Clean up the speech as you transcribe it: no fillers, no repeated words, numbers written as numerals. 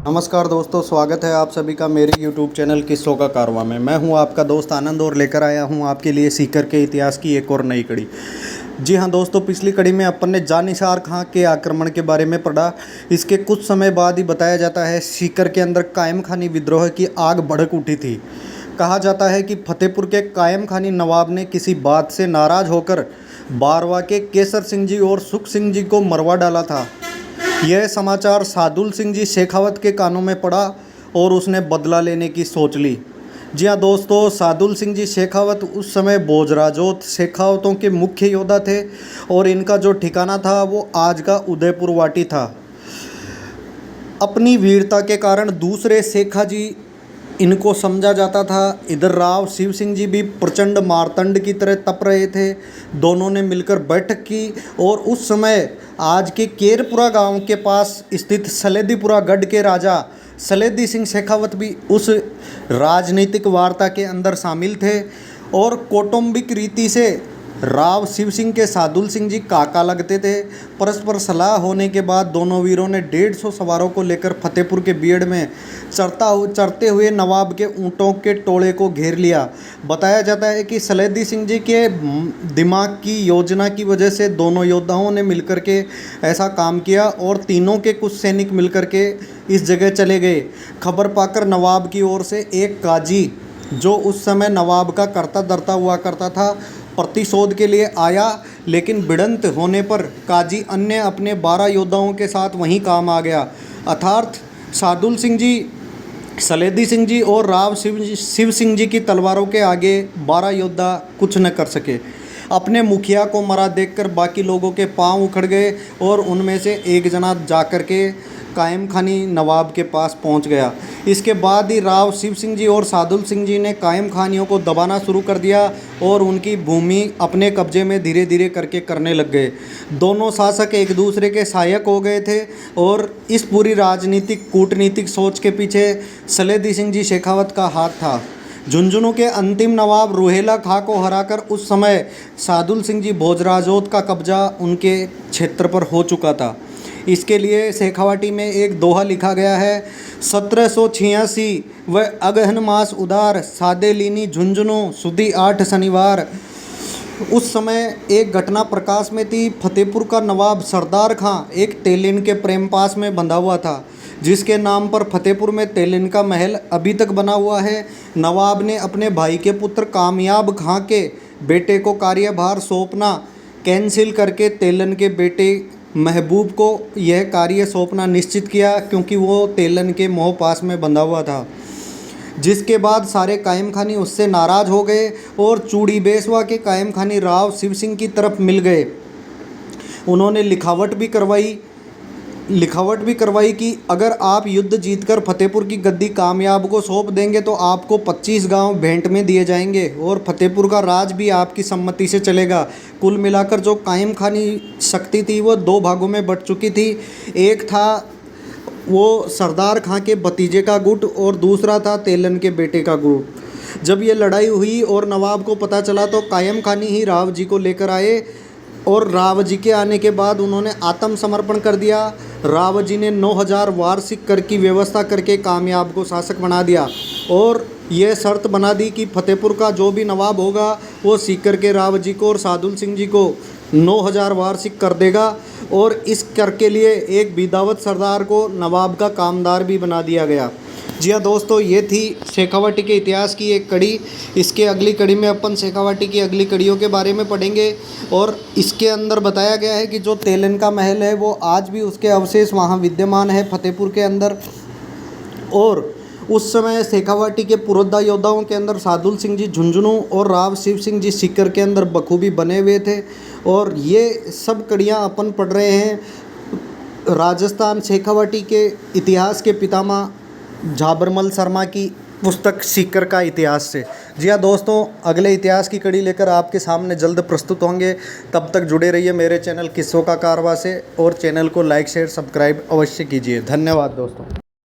नमस्कार दोस्तों, स्वागत है आप सभी का मेरे YouTube चैनल किस्सों का कारवां में। मैं हूं आपका दोस्त आनंद और लेकर आया हूं आपके लिए सीकर के इतिहास की एक और नई कड़ी। जी हां दोस्तों, पिछली कड़ी में अपन ने जानिसार खां के आक्रमण के बारे में पढ़ा। इसके कुछ समय बाद ही बताया जाता है सीकर के अंदर कायम खानी विद्रोह की आग भड़क उठी थी। कहा जाता है कि फतेहपुर के कायम खानी नवाब ने किसी बात से नाराज़ होकर बारवा के केसर सिंह जी और सुख सिंह जी को मरवा डाला था। यह समाचार सादुल सिंह जी शेखावत के कानों में पड़ा और उसने बदला लेने की सोच ली। जी हाँ दोस्तों, सादुल सिंह जी शेखावत उस समय भोजराजोत शेखावतों के मुख्य योद्धा थे और इनका जो ठिकाना था वो आज का उदयपुर वाटी था। अपनी वीरता के कारण दूसरे शेखा जी इनको समझा जाता था। इधर राव शिव सिंह जी भी प्रचंड मारतंड की तरह तप रहे थे। दोनों ने मिलकर बैठक की और उस समय आज के केरपुरा गांव के पास स्थित सलेदीपुरा गढ़ के राजा सलेदी सिंह शेखावत भी उस राजनीतिक वार्ता के अंदर शामिल थे और कौटुंबिक रीति से राव शिव सिंह के सादुल सिंह जी काका लगते थे। परस्पर सलाह होने के बाद दोनों वीरों ने 150 सवारों को लेकर फतेहपुर के बीड़ में चरते हुए नवाब के ऊँटों के टोले को घेर लिया। बताया जाता है कि सलेदी सिंह जी के दिमाग की योजना की वजह से दोनों योद्धाओं ने मिलकर के ऐसा काम किया और तीनों के कुछ सैनिक मिलकर के इस जगह चले गए। खबर पाकर नवाब की ओर से एक काजी, जो उस समय नवाब का करता धरता हुआ करता था, प्रतिशोध के लिए आया, लेकिन भिड़ंत होने पर काजी अन्य अपने 12 योद्धाओं के साथ वहीं काम आ गया। अर्थात सादुल सिंह जी, सलेदी सिंह जी और राव शिव सिंह जी की तलवारों के आगे 12 योद्धा कुछ न कर सके। अपने मुखिया को मरा देखकर बाकी लोगों के पांव उखड़ गए और उनमें से एक जना जाकर के कायम खानी नवाब के पास पहुंच गया। इसके बाद ही राव शिव सिंह जी और सादुल सिंह जी ने कायम खानियों को दबाना शुरू कर दिया और उनकी भूमि अपने कब्जे में धीरे धीरे करके करने लग गए। दोनों शासक एक दूसरे के सहायक हो गए थे और इस पूरी राजनीतिक कूटनीतिक सोच के पीछे सलेदी सिंह जी शेखावत का हाथ था। झुंझुनू के अंतिम नवाब रुहेला खां को हराकर उस समय सादुल सिंह जी भोजराजोत का कब्जा उनके क्षेत्र पर हो चुका था। इसके लिए शेखावाटी में एक दोहा लिखा गया है, 1786 व अगहन मास उदार सादे लीनी झुंझुनू सुदी 8 शनिवार। उस समय एक घटना प्रकाश में थी। फतेहपुर का नवाब सरदार खां एक तेलिन के प्रेम पास में बंधा हुआ था, जिसके नाम पर फतेहपुर में तेलिन का महल अभी तक बना हुआ है। नवाब ने अपने भाई के पुत्र कामयाब खां के बेटे को कार्यभार सौंपना कैंसिल करके तेलन के बेटे महबूब को यह कार्य सौंपना निश्चित किया, क्योंकि वो तेलन के मोह पास में बंधा हुआ था। जिसके बाद सारे कायम खानी उससे नाराज़ हो गए और चूड़ी बेसवा के कायम खानी राव शिव सिंह की तरफ मिल गए। उन्होंने लिखावट भी करवाई कि अगर आप युद्ध जीतकर फतेहपुर की गद्दी कामयाब को सौंप देंगे तो आपको 25 गांव भेंट में दिए जाएंगे और फतेहपुर का राज भी आपकी सम्मति से चलेगा। कुल मिलाकर जो कायम खानी शक्ति थी वो 2 भागों में बट चुकी थी। एक था वो सरदार खां के भतीजे का गुट और दूसरा था तेलन के बेटे का गुट। जब ये लड़ाई हुई और नवाब को पता चला तो कायम खानी ही राव जी को लेकर आए और राव जी के आने के बाद उन्होंने आत्मसमर्पण कर दिया। राव जी ने 9000 वार्षिक कर की व्यवस्था करके कामयाब को शासक बना दिया और ये शर्त बना दी कि फतेहपुर का जो भी नवाब होगा वो सीकर के राव जी को और सादुल सिंह जी को 9000 वार्षिक कर देगा और इस कर के लिए एक बिदावत सरदार को नवाब का कामदार भी बना दिया गया। जी हाँ दोस्तों, ये थी शेखावाटी के इतिहास की एक कड़ी। इसके अगली कड़ी में अपन शेखावाटी की अगली कड़ियों के बारे में पढ़ेंगे और इसके अंदर बताया गया है कि जो तेलन का महल है वो आज भी उसके अवशेष वहाँ विद्यमान है फतेहपुर के अंदर। और उस समय शेखावाटी के पुरोधा योद्धाओं के अंदर सादुल सिंह जी झुंझुनू और राव शिव सिंह जी सीकर के अंदर बखूबी बने हुए थे। और ये सब कड़ियाँ अपन पढ़ रहे हैं राजस्थान शेखावाटी के इतिहास के पितामह झाबरमल शर्मा की पुस्तक सीकर का इतिहास से। जी हाँ दोस्तों, अगले इतिहास की कड़ी लेकर आपके सामने जल्द प्रस्तुत होंगे। तब तक जुड़े रहिए मेरे चैनल किस्सों का कारवां से और चैनल को लाइक शेयर सब्सक्राइब अवश्य कीजिए। धन्यवाद दोस्तों।